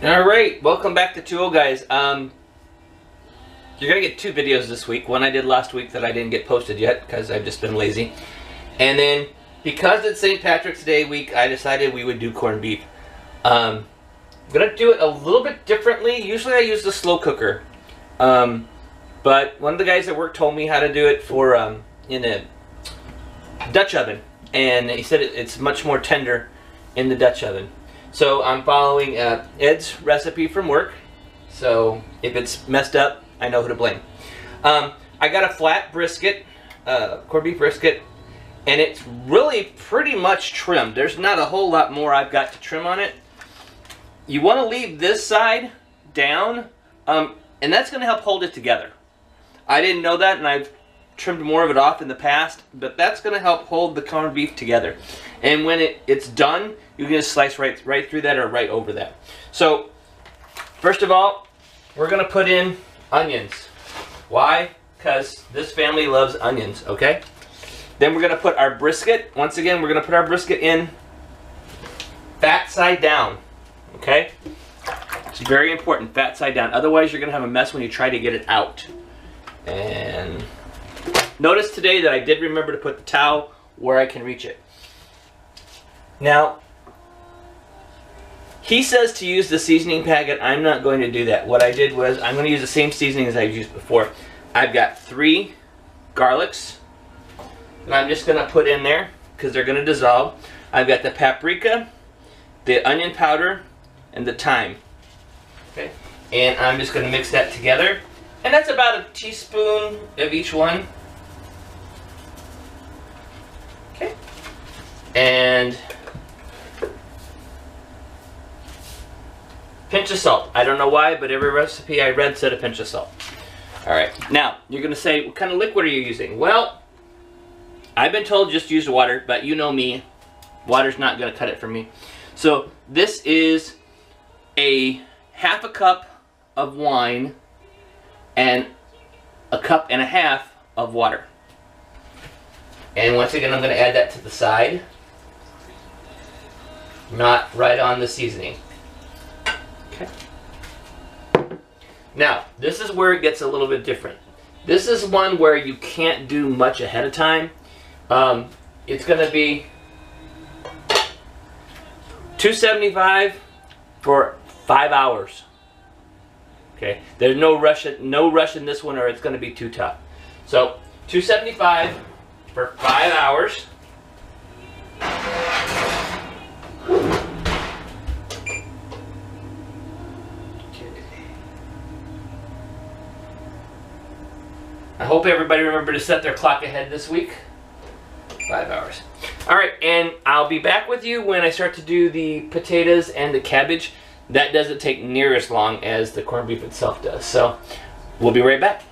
Alright, welcome back to 2 Guys. You're gonna get 2 videos this week. One I did last week that I didn't get posted yet because I've just been lazy. And then, because it's St. Patrick's Day week, I decided we would do corned beef. I'm gonna do it a little bit differently. Usually I use the slow cooker. But one of the guys at work told me how to do it for in a Dutch oven. And he said it's much more tender in the Dutch oven. So I'm following Ed's recipe from work. So if it's messed up, I know who to blame. I got a flat brisket, corned beef brisket, and it's really pretty much trimmed. There's not a whole lot more I've got to trim on it. You want to leave this side down, and that's going to help hold it together. I didn't know that, and I've trimmed more of it off in the past, but that's going to help hold the corned beef together. And when it's done, you can just slice right through that or right over that. So, first of all, we're going to put in onions. Why? Because this family loves onions, okay? Then we're going to put our brisket. Once again, we're going to put our brisket in fat side down, okay? It's very important, fat side down. Otherwise, you're going to have a mess when you try to get it out. And notice today that I did remember to put the towel where I can reach it. Now, he says to use the seasoning packet. I'm not going to do that. What I did was I'm going to use the same seasoning as I've used before. I've got 3 garlics that I'm just going to put in there because they're going to dissolve. I've got the paprika, the onion powder, and the thyme. Okay, and I'm just going to mix that together. And that's about a teaspoon of each one. Okay, and pinch of salt. I don't know why, but every recipe I read said a pinch of salt. Alright, now, you're going to say, what kind of liquid are you using? Well, I've been told just use water, but you know me. Water's not going to cut it for me. So, this is a half a cup of wine and a cup and a half of water. And once again, I'm going to add that to the side. Not right on the seasoning. Now, this is where it gets a little bit different. This is one where you can't do much ahead of time. It's going to be $2.75 for 5 hours. Okay, there's no rush in this one, or it's going to be too tough. So, $2.75 for 5 hours. I hope everybody remembered to set their clock ahead this week. 5 hours. Alright, and I'll be back with you when I start to do the potatoes and the cabbage. That doesn't take near as long as the corned beef itself does. So, we'll be right back.